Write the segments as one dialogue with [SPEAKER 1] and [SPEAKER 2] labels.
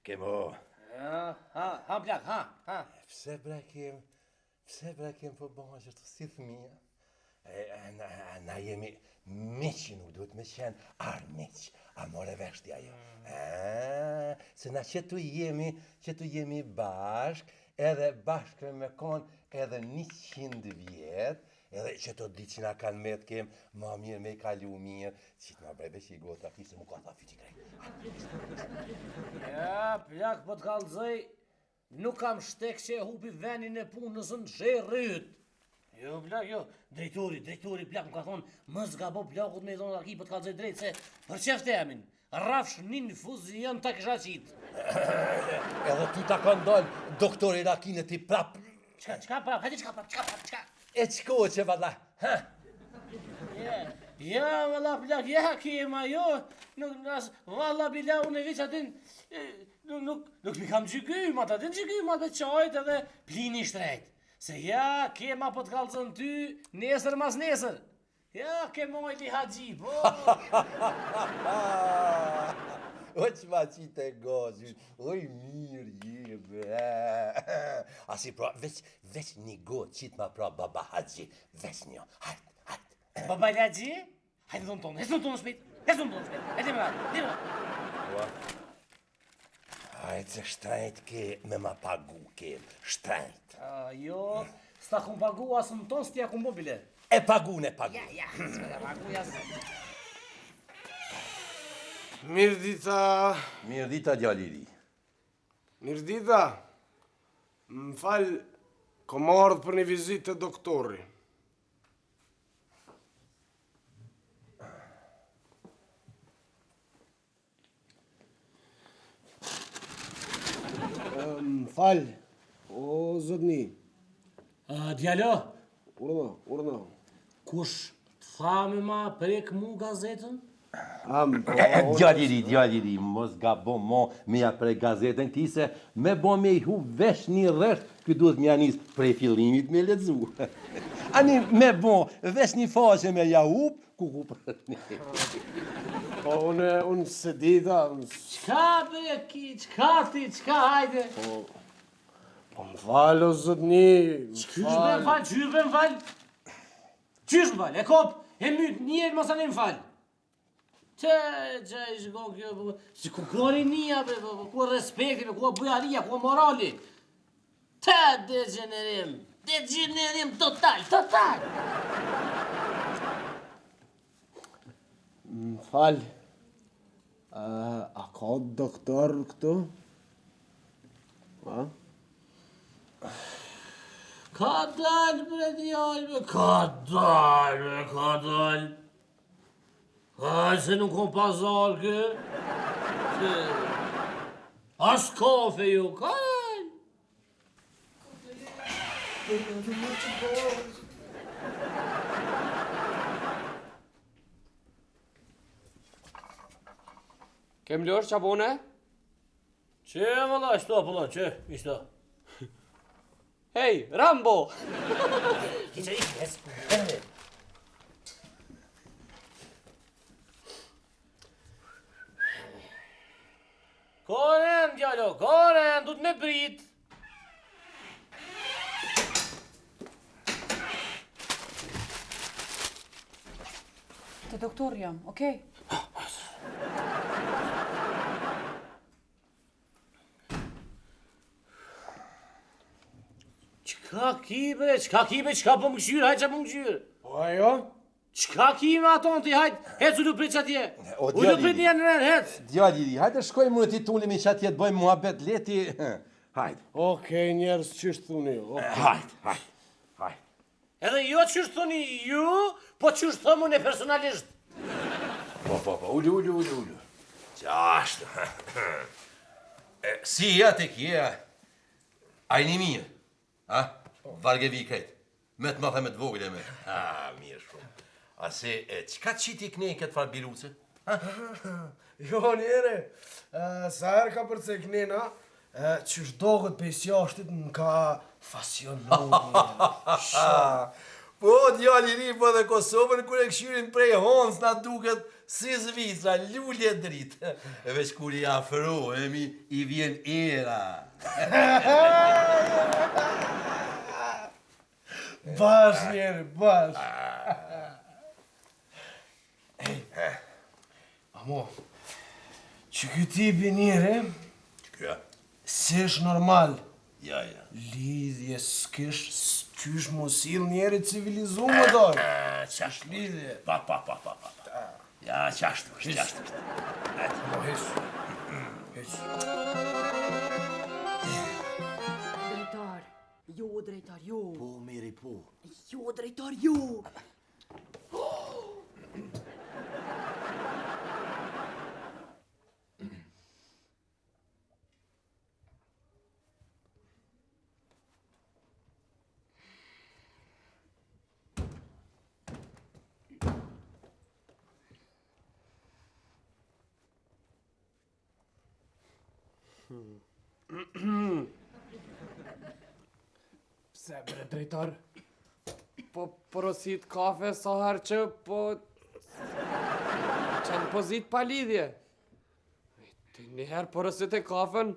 [SPEAKER 1] Kem o.
[SPEAKER 2] Ha, plak, ha.
[SPEAKER 1] Pse kem po bëma që të si fëmija? Na jemi miqë, nuk duhet me qenë armiq, a more veshti ajo. Se na që tu jemi bashk, edhe bashkë me kon edhe 100 vjet, edhe që të ditë që na kanë me të kem, ma mirë me I kalu mirë, që të ma breve që I gota ki se mu ka tha fyti krej.
[SPEAKER 2] Ja, plak, po të kallëzoj, nuk kam shtek që e hupi venin e punës në që e rryt. Jo, plak, jo, drejtori, plak, më ka thonë, më zgabo plakut me I thonë aki, po të kallëzoj drejt, se për qefte emin, rafsh një fuzion të kisha qitë.
[SPEAKER 1] Edhe ty ta ka ndonë doktori Rakinë ti prap.
[SPEAKER 2] Qka prap?
[SPEAKER 1] E qko që valla, ha?
[SPEAKER 2] Ja, valla, plak, ja, kema, jo, valla, bila, unë e veç atin, nuk mi kam gjykymat, atin gjykymat dhe qajt edhe plini shtrejt. Se ja, kema po të kalëzën ty, nesër mas nesër. Ja, kemoj li haqji, po.
[SPEAKER 1] O që ma qitë e gozit, oj mirë jebe. Asi pra, veç një gotë qitë ma pra baba haqji, veç një, hajt.
[SPEAKER 2] Baba haqji? Hajtë dhënë tonë shpejt, hajtë më ra.
[SPEAKER 1] Hajtë se shtrajt ke me ma pagu ke, shtrajt.
[SPEAKER 2] Jo, s'ta kum pagu asë në tonë, s'tja kum bo bile.
[SPEAKER 1] E pagu.
[SPEAKER 2] Ja, s'ta pagu jasë.
[SPEAKER 1] Mirdita djaliri.
[SPEAKER 3] Mirdita, më falë, kom ardhë për një vizitë të doktori. Më falë, o zotni.
[SPEAKER 2] Djalo,
[SPEAKER 3] Urna.
[SPEAKER 2] kush të tha me ma prek mu gazetën?
[SPEAKER 1] Djaliri, mos gabo mo me ja prej gazetën ti se me bo me I hu vesh një rresht, këtë duhet me janis prej fillimit me ledzu. Ani me bo vesh një faqe me ja hup, ku për një.
[SPEAKER 3] Po, unë se dita...
[SPEAKER 2] Qka bre ki, qka hajde?
[SPEAKER 3] Po më falë, o zotni,
[SPEAKER 2] Qysh me falë? E kop, e myt njerë mos anë më falë. Që I shko kjo, si ku kërë një, ku respekti, ku bujaria, ku morali. Të degenerim total.
[SPEAKER 3] Më falë, a ka doktor këtu? A?
[SPEAKER 2] Ka dalë, bre djallë, ka dalë. Aj, se nuk kom pazar kë. As kafe ju, ka dalë.
[SPEAKER 4] Kem lërë që abone?
[SPEAKER 2] Që valla, ishto.
[SPEAKER 4] Hej, Rambo!
[SPEAKER 2] Kice ikes. Koren, djallo, koren, du të me brit.
[SPEAKER 5] Te doktor jam, okej?
[SPEAKER 2] Qka ki bre, qka po më këshyrë, hajtë që po më këshyrë.
[SPEAKER 3] Po ajo?
[SPEAKER 2] Qka ki me ato në ti, hajtë, hecë u luprit që atje.
[SPEAKER 1] O,
[SPEAKER 2] U luprit një në rrën, hecë.
[SPEAKER 1] Djali, hajde shkojmë në ti tulimi që atje të bëjmë muhabet leti. Hajde.
[SPEAKER 3] Okej, njerës qështë thuni ju.
[SPEAKER 1] Hajde.
[SPEAKER 2] Edhe jo qështë thoni ju, po qështë thomu në personalisht.
[SPEAKER 1] Po, ullu. Qashtë. Si ja të kje, ajni mirë. Varge vi krejtë. Me të mathe me të vogële me. Mirë shumë. Ase, qka qiti kënej këtë farë biluce?
[SPEAKER 3] Jo, njere, sa herë ka përce kënena, që shdohet për jashtit në ka fasionon.
[SPEAKER 1] Po, djali ri, po dhe Kosovën, kure këshyrin prej Hons, na duket si Zvicra, lullje dritë. E veç kur i afrohemi, i vjen era.
[SPEAKER 3] Bash, njere, bash. Amo, që kjo tipi njere,
[SPEAKER 1] Kja?
[SPEAKER 3] si është normal.
[SPEAKER 1] Ja.
[SPEAKER 3] Lidhje s'kish, s'kysh mosil njeri civilizu më dojë.
[SPEAKER 1] Qashtë
[SPEAKER 3] Lidhje.
[SPEAKER 1] Pa. Ja, qashtë është.
[SPEAKER 3] Po, heqë.
[SPEAKER 5] Drejtar. Jo, drejtar, jo.
[SPEAKER 1] Po, miri, po.
[SPEAKER 5] Jo, drejtar, jo.
[SPEAKER 3] Pse, bre, drejtar?
[SPEAKER 4] Po porosit kafe sa herë që po... Qenë pozit pa lidhje. Ti njëherë porosit e kafen,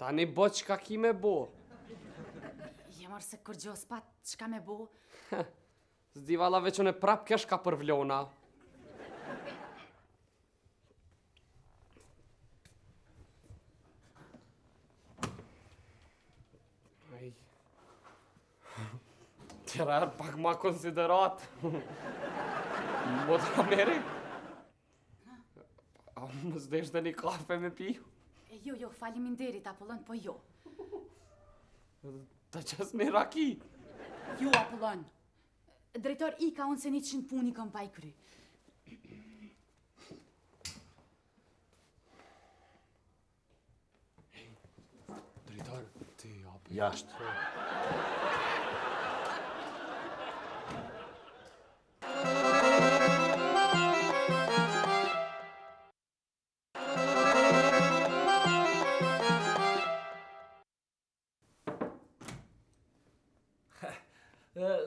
[SPEAKER 4] tani bo qka ki me bo.
[SPEAKER 5] Jemar se kur gjo s'pat, qka me bo?
[SPEAKER 4] Zdi vala veç unë prap kesh ka përvlona. Tjera erë pak ma konsiderat. Motra meri? A më zdeshte një kafe me pi?
[SPEAKER 5] Jo, faliminderit, Apollon, po jo.
[SPEAKER 4] Ta qas me raki.
[SPEAKER 5] Jo, Apollon. Drejtar i ka unë se 100 puni kam pa i kry.
[SPEAKER 4] Drejtar, ti apo...
[SPEAKER 1] Jashtë.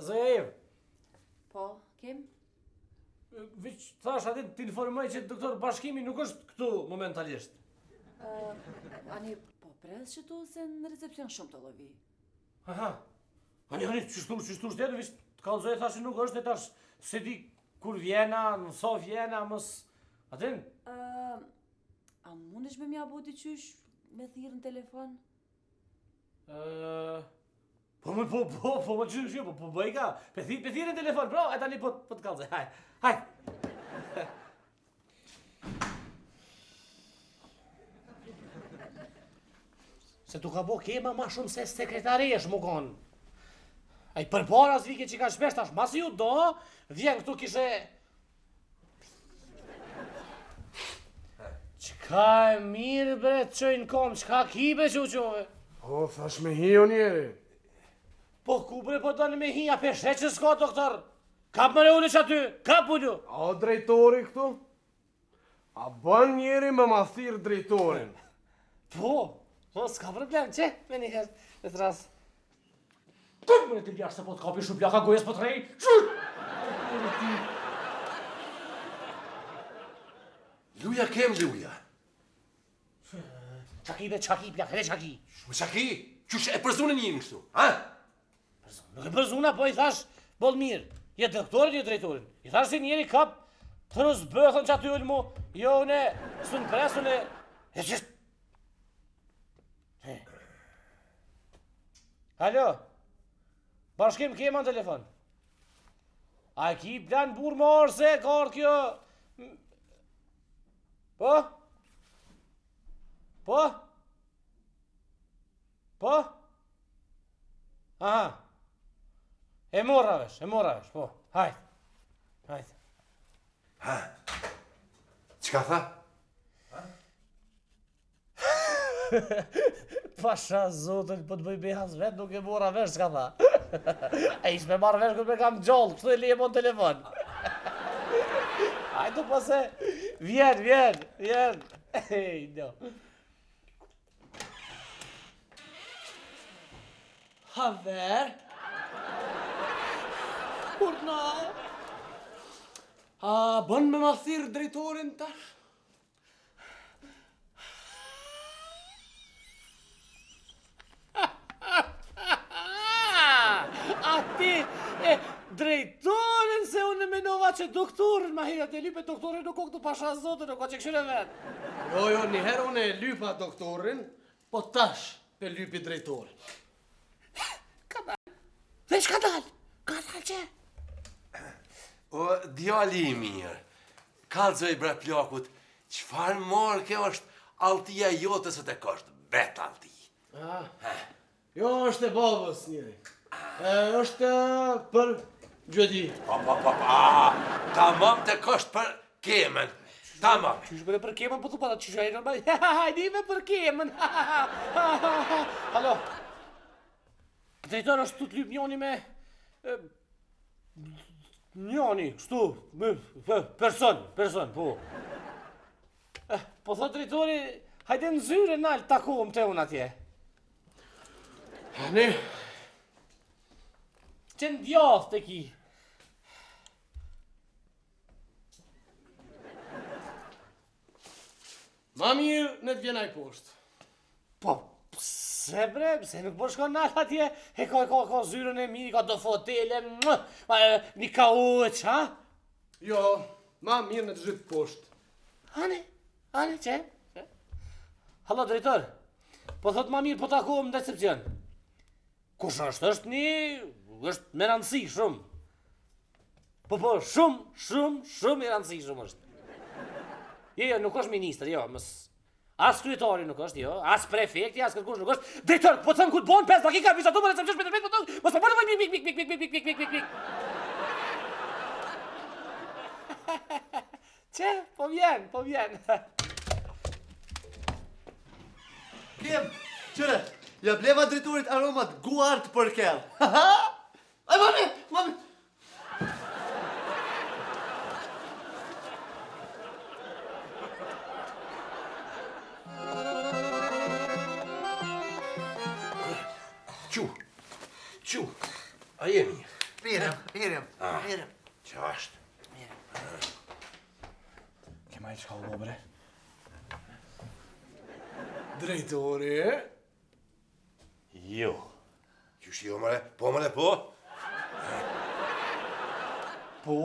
[SPEAKER 2] Zoja Evë,
[SPEAKER 5] Po, Kim?
[SPEAKER 2] veç thash atë të informoj që doktor Bashkimi nuk është këtu momentalisht.
[SPEAKER 5] Ani, po pres që tu se në recepcion shumë të lovi.
[SPEAKER 2] Aha. Ani, qështu shtetë, veç të kalzoj thash që nuk është, e thash se di kur vjena, nëso vjena, mës... Atin?
[SPEAKER 5] A mundesh me mja boti qysh me thirë në telefon?
[SPEAKER 2] Po më qysh, po bëj ka. Pe thirë në telefon, bro, e tani po të kalzoj, haj. Se tu ka bo kema ma shumë se sekretaresh më konë. Ai përpara zvike që ka shpesh tash, mas ju do, vjen këtu kishe... Qka e mirë bre të qojnë kom, qka kibe që u qove?
[SPEAKER 3] O, thash me hi o njeri.
[SPEAKER 2] Po ku bre po tani me hi, a peshe që s'ka doktor? Kap mëre ullë që aty, kap ullu.
[SPEAKER 3] A o drejtori këtu? A bën njeri me ma thirë drejtorin?
[SPEAKER 2] Po, s'ka problem, që? Me një herë, e të ras. Tëmë mëre të ljashtë se po t'kapi shuplaka gojes po t'rej. Shut!
[SPEAKER 1] Luja kem luja.
[SPEAKER 2] Qaki be qaki, pjak, edhe qaki.
[SPEAKER 1] Më qaki, qysh e përzunë njën kështu, ha?
[SPEAKER 2] Nuk e përzuna, po i thash, bol mirë. Je doktorin, je drejtorin. I thash si njeri kap, të rëzbëthën që aty ullë mu, jo une, së në presë, une... E qështë... Alo? Bashkim kema në telefon. A ki plan burë më orë se ka orë kjo... Po? Po? Po? Aha. E mora vesh, po. Hajt. Hajt.
[SPEAKER 1] Ha? Qka tha?
[SPEAKER 2] Pasha zotën, po të bëj behas vetë, nuk e mora vesh, s'ka tha. E ishme marrë vesh kërë me kam gjallë, kështu e leje mo në telefon. Hajdu po se, vjen. Ej, no.
[SPEAKER 4] Haver? Urna? A bën me ma thirë drejtorin tash?
[SPEAKER 2] A ti e drejtorin se unë menova që doktorin ma hirat e lype doktorin nuk o këtu pasha zotë, nuk o që këshyre vetë.
[SPEAKER 4] Jo, njëherë unë e lypa doktorin, po tash pe lypi drejtorin.
[SPEAKER 2] Veç ka dal që?
[SPEAKER 1] O, djali I mirë, kalzoj bre plakut, qfar marrë kjo është altia jotës e të kështë bet alti.
[SPEAKER 3] Jo është e babës njëri. është për gjëdi.
[SPEAKER 1] Tamam të kështë për kemen, tamam.
[SPEAKER 2] Qysh bëre për kemën, po të pata qysh e normal. Hajdi për kemën. Halo. Drejtor është tu të lyp njoni me... Njoni, kështu, person, po. Po thot drejtori, hajde në zyre nalë takohëm të unë atje.
[SPEAKER 3] Ne,
[SPEAKER 2] Që në djath të ki.
[SPEAKER 3] ma mirë në të vjenaj poshtë.
[SPEAKER 2] Po, pse bre, pse nuk po shkon nalë atje, e ka zyrën e mi, ka do fotele, një kauç, ha?
[SPEAKER 3] Jo, ma mirë në të zhytë poshtë.
[SPEAKER 2] Ani, që? Halo, drejtor, po thot ma mirë po takohem në recepcion. Kush është është me rëndësi shumë. Po, shumë me rëndësi shumë është. Jo, nuk është minister, jo, as kryetari nuk është, jo, as prefekti, as kërkush nuk është. Drejtor, po të thëmë ku të bonë 5 dakika, visa tu më recepcion, mos po bënë mik. Që, po vjen.
[SPEAKER 6] Kem, qëre, ja bleva drejtorit aromat guart për kell. Aj, mami!
[SPEAKER 1] Qu, a jemi?
[SPEAKER 6] Mirëm.
[SPEAKER 1] Që është?
[SPEAKER 2] Kema I qka u bre?
[SPEAKER 3] Drejtori,
[SPEAKER 1] Jo. Qysh jo, mëre? Po?
[SPEAKER 6] Po?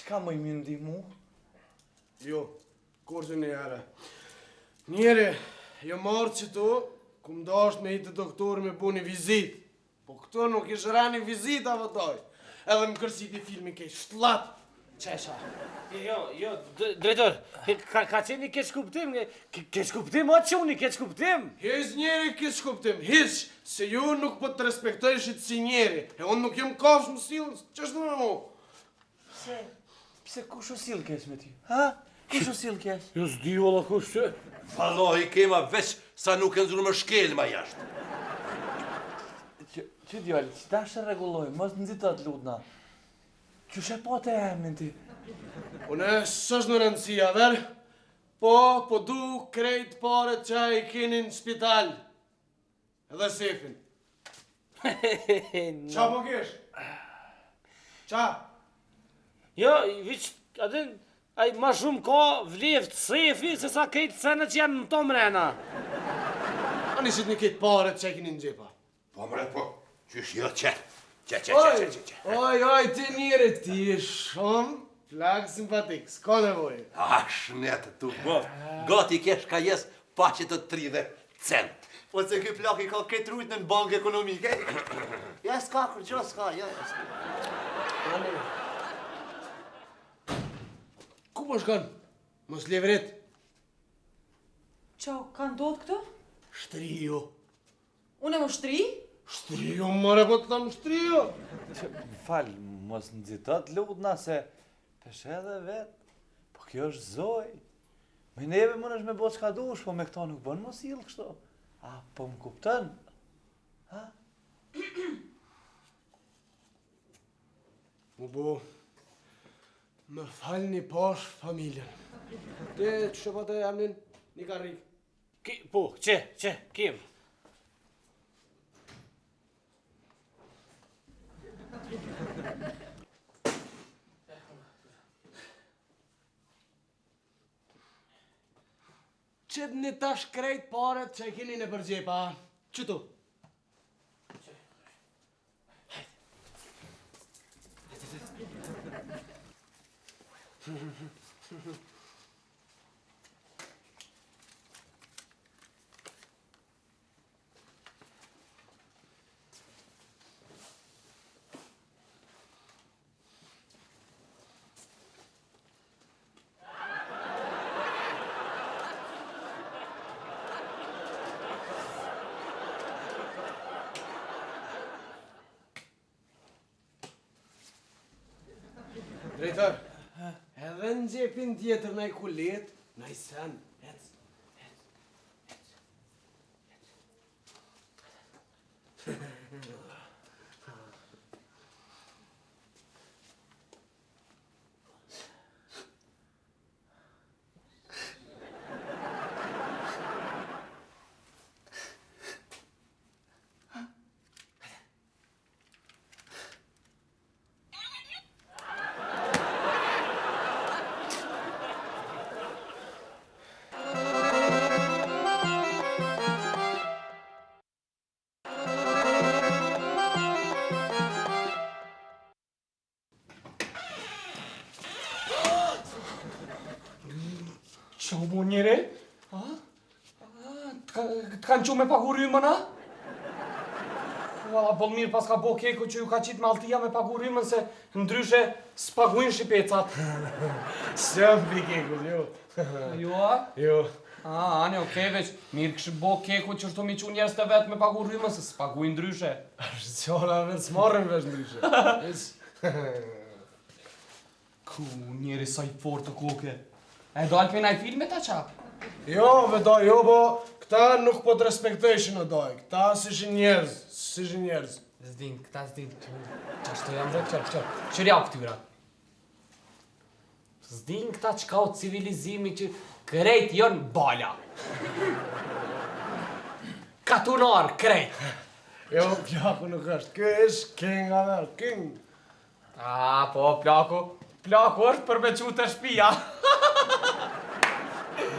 [SPEAKER 6] Qka më I mindi mu?
[SPEAKER 3] Jo, kurse njëre. Njëre, jo marë që tu, ku më dasht me I të doktori me bu një vizit. Po këto nuk I shërani vizit a vëtoj. Edhe më kërsiti filmin kej shtlat. Qesha.
[SPEAKER 2] Jo, drejtor, ka qenë I keq kuptim, o që unë I keq kuptim.
[SPEAKER 3] Hez njeri kish kuptim, hiç, se ju nuk po të respektojshit si njeri. E unë nuk jem kafsh më silë, që është në mu?
[SPEAKER 6] Pse kush u sill kesh me ty? Ha? Kush u sill kesh?
[SPEAKER 2] Jo s'di ola kush që...
[SPEAKER 1] Fallohi kema veç sa nuk e nëzru më shkel ma jashtë.
[SPEAKER 6] Që djallë, që ta shë regulloj, mos në zitat lutna. Që shë po të emin ti?
[SPEAKER 3] Unë s'është në rëndësia, ver? Po du krejt paret që I keni në spital. Edhe sefin. Qa po kesh? Qa?
[SPEAKER 2] Jo, viç, adin, ai ma shumë ka vleft sefi se sa krejt senet që janë në to mrena.
[SPEAKER 3] A nisit një kejt paret që I keni në gjepa.
[SPEAKER 1] Po, mëre, po. Qysh jo, që.
[SPEAKER 3] Oj, ti njeri, ti je shumë plak simpatik, s'ka nevoj.
[SPEAKER 1] Shnetë tu, gati kesh ka jes pa që të 30 cent.
[SPEAKER 7] Po se ky plak I ka këtë rujt në bankë ekonomike. Ja s'ka kur gjo s'ka, ja s'ka.
[SPEAKER 3] Ku po shkon? Mos levret.
[SPEAKER 5] Qa, ka ndodhë këtu?
[SPEAKER 3] Shtrio.
[SPEAKER 5] Unë e më shtri?
[SPEAKER 3] Shtrio, more, po të thamë shtrio.
[SPEAKER 6] Fal, mos nxitot lutna se pesh edhe vet. Po kjo është zoj. Me neve mund është me bo çka dush, po me këta nuk bën mos ill kështu. A, po më kupton? Ha?
[SPEAKER 3] Mu bo, më falni pash familjen. Te që shëpa të jamnin një karrik.
[SPEAKER 2] Po, që, kim?
[SPEAKER 3] Qëtë një tash krejt paret që e kini në përgjepa. Qëtu? Drejtor, edhe në gjepin tjetër në I kulet, në I sen, ec.
[SPEAKER 4] Qa u bo njëre? Të kanë që me pagu rymën, a? Bëll mirë pas ka bo keko që ju ka qitë me altia me pagu rymën se ndryshe s'paguin shqipecat.
[SPEAKER 3] Sëm pi kekut, jo.
[SPEAKER 4] Jo, a?
[SPEAKER 3] Jo.
[SPEAKER 4] Ane, okej, veç, mirë kështë bo keko që shtu mi që njerës të vetë me pagu rymën se s'paguin ndryshe.
[SPEAKER 3] Ashtë qona vetë s'marrën vesh ndryshe.
[SPEAKER 4] Ku, njeri sa I fort të koke. E do alpë naj filme ta qa?
[SPEAKER 3] Jo, vedoj, jo, po, këta nuk po të respektejshin o doj. Këta s'ishin njerëz, s'ishin njerëz.
[SPEAKER 4] Zdin, këta zdin. Qashtu jam dhe qërë. Qërja këtyra. Zdin këta qka o civilizimi që krejt jon bala. Katunar, krejt.
[SPEAKER 3] Jo, plaku nuk është. Kë ish king a ver, king.
[SPEAKER 4] Po, plaku. Plaku është për me qu të shpia.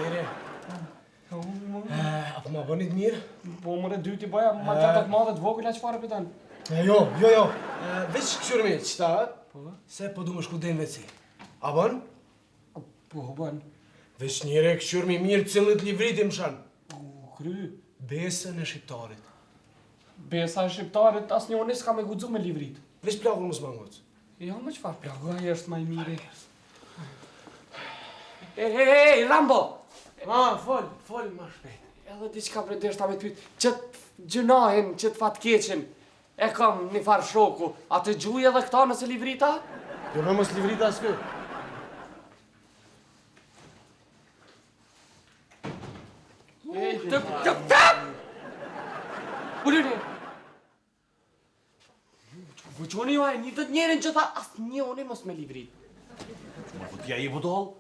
[SPEAKER 3] Mire. Apo ma bënit mirë?
[SPEAKER 4] Po, mëre dyti bëja, ma qatë të madhe të vogëla që fare pëtan.
[SPEAKER 3] Jo. Veç këshurmi, qëta, se po du më shku den veci. A bën?
[SPEAKER 4] Po, bën.
[SPEAKER 3] Veç njëre këshurmi mirë cëllit livritim shan.
[SPEAKER 4] Kry.
[SPEAKER 3] Besën e shqiptarit.
[SPEAKER 4] Besa e shqiptarit, as një onis ka me gudzu me livrit.
[SPEAKER 3] Veç plakun më s'mangoc.
[SPEAKER 4] Jo, me qëfar plaku, aje është maj mire. Hey, Rambo!
[SPEAKER 3] Fol ma shpejt.
[SPEAKER 4] Edhe diçka për deshta me tyt, qëtë gjënahin, qëtë fatkeqin, e kam një farë shoku, a të gjuj edhe këta nëse livrita?
[SPEAKER 3] Jo me mos livrita s'kë.
[SPEAKER 4] Ullini! Buqoni jo e një të njerin që tha, asë një oni mos me livrit.
[SPEAKER 6] Ma po t'ja I vëdall?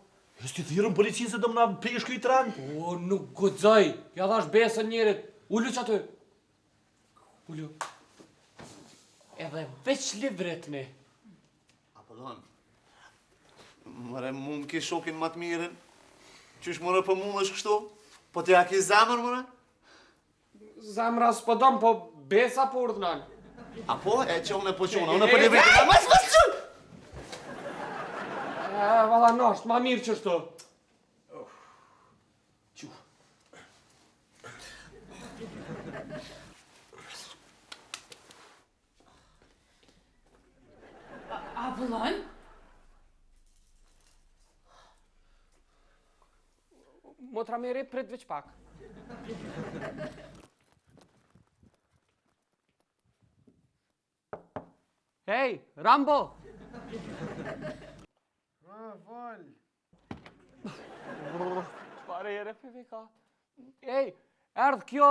[SPEAKER 6] Jës t'i thirën policinë se dëmë na pesh këj tran?
[SPEAKER 4] O, nuk gudzoj, ja dhash besën njerit, ullu që aty. Ullu. Edhe veç livretni.
[SPEAKER 7] Apollon, mëre mu më ki shokin ma të miren. Qysh mëre për mu më është kështu? Po t'ja ki zemër mëre?
[SPEAKER 4] Zemra s'po dom, po besa po urdhnan.
[SPEAKER 7] Apo, e që unë e po qona, unë e për livritin. Mas që!
[SPEAKER 4] Valla nasht, ma mirë që shto. motra meri, prit veç pak. Hej, Rambo!
[SPEAKER 3] Fal.
[SPEAKER 4] Çfarë ere fevi ka? Ej, erdh kjo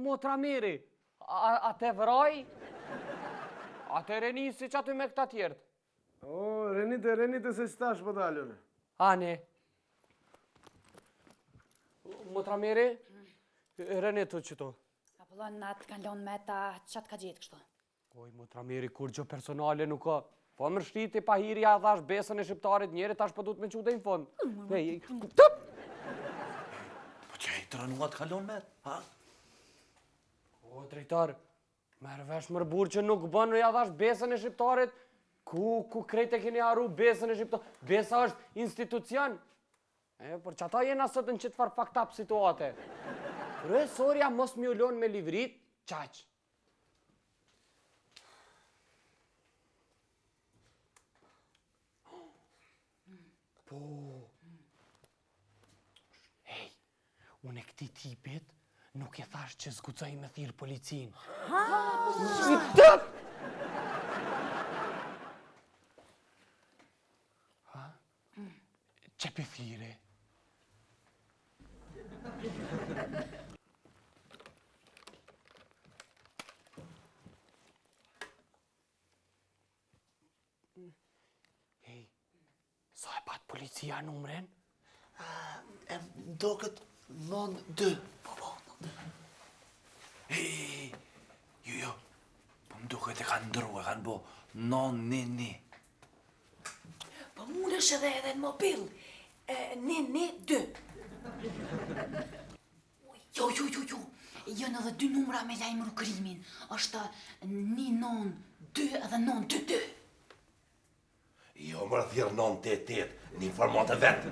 [SPEAKER 4] motra meri. A te vroj? A te renisi që aty me këta tjertë?
[SPEAKER 3] O, renite se stash po dalën.
[SPEAKER 4] Ani. Motra meri, renitu qëto.
[SPEAKER 5] Apollon, na të kanë lonë me ta qatë ka gjetë kështu.
[SPEAKER 4] Oj, motra meri, kur gjë personale nuk ka. Po më rështiti pa hirja dhash besën e shqiptarit njeri, tash po du të me qude në fond. Tëp!
[SPEAKER 6] Po që e të rënuat kalon me, ha?
[SPEAKER 4] O, drejtar, merë vesh mërë burë që nuk bën ja dhash besën e shqiptarit, ku krejt e keni arru besën e shqiptarit. Besa është institucion. Por që ata jena sot në qëtë farë faktap situate. Rësorja mos mi ullon me livrit, qaq. Po. Hej, unë e këti tipit nuk e thash që zgucoj me thirë policin. Tëp! Ha? Qepi thire. Hej, sa e pat policia numren?
[SPEAKER 7] E do këtë 9-2. Po, 9-2.
[SPEAKER 6] Jo. Po më duket e kanë ndru, e kanë bo 9-1-1.
[SPEAKER 5] Po mund është edhe në mobil. 9-2. Jo. Jënë edhe 2 numra me lajmëru krimin. Është 1-9-2 edhe 9-2-2.
[SPEAKER 1] Jo, mërë thirë 988, një informant e vetë.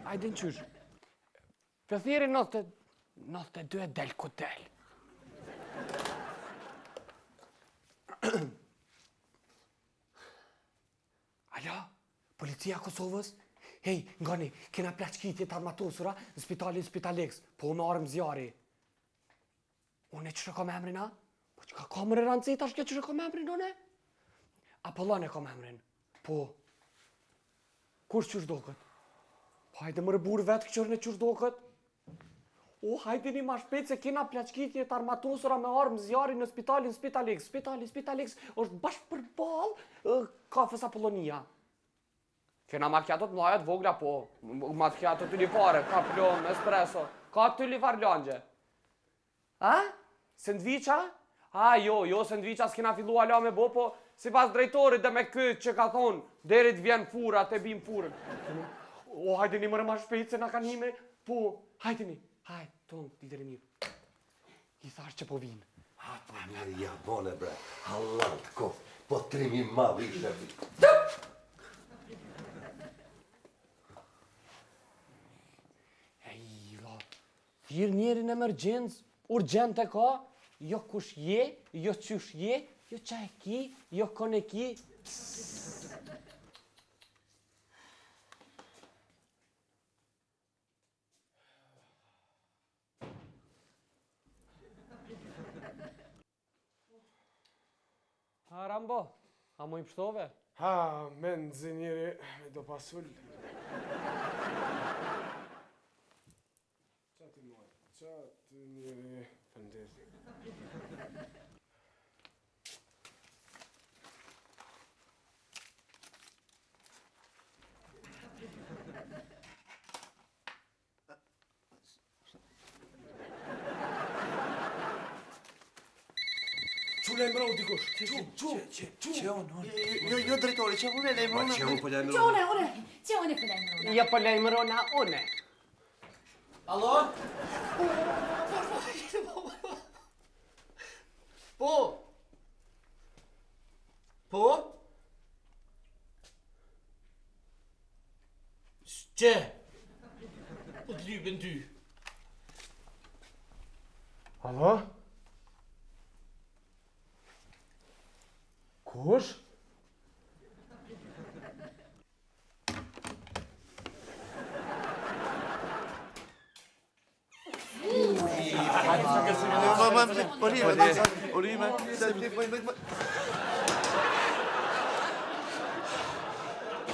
[SPEAKER 4] Ajde në qysh. Për thiri 92 del ku del. Alo, policia Kosovës? Hej, ngani, kena plaçkitje të armatosura në spitalin Spitalex, po me armë zjari. Unë e qërë kom emrin, a? Po që ka kamër e rancit, ashtë ke qërë kom emrin, une? Apollon e kom emrin. Po. Kush qësh do këtë? Po hajde më rëburë vetë këqërë në qësh do këtë? O, hajde një ma shpejt se kena plaçkitje të armatosura me armë zjari në spitalin Spitalex. Spitalex është bashkë për balë kafës Apollonia. Kena macchiato të mlajat vogla, po. Macchiato të lifare, kaplon, espresso. Ka të lifar langje. A? Sendviqa? Jo, sendviqa s'kena fillu ala me bo, po si pas drejtorit dhe me këtë që ka thonë, derit vjen fura, te bim furën. O, hajde një mërë ma shpejt se na kanë hime. Po, hajde një. Hajde, tonë, ditër e mirë. I thash që po vinë.
[SPEAKER 1] Ha, po mirë, ja, bone, bre. Hallat, kof, po 3000 madhë ishte.
[SPEAKER 4] Thirë njerin emergjens, urgent e ka, jo kush je, jo qysh je, jo qa e ki, jo kon e ki. Ha, Rambo, a mu i pështove?
[SPEAKER 3] Ha, men, zinjeri, me do pasull. Qatë njeri, fëndet.
[SPEAKER 2] Qule mërau dikush.
[SPEAKER 6] Që unë?
[SPEAKER 7] Jo, drejtori, që unë e lejmë
[SPEAKER 1] Që unë po lajmë
[SPEAKER 5] Që unë e për lajmërona.
[SPEAKER 4] Ja po lejmërona une.
[SPEAKER 2] Alo? Po? Që? Po të lyben ty.
[SPEAKER 3] Alo? Kush?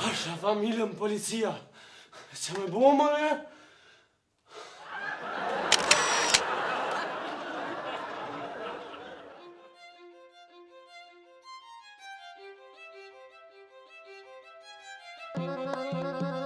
[SPEAKER 3] Pasha familjen policia. Që me bo, mëre?
[SPEAKER 5] Thank you.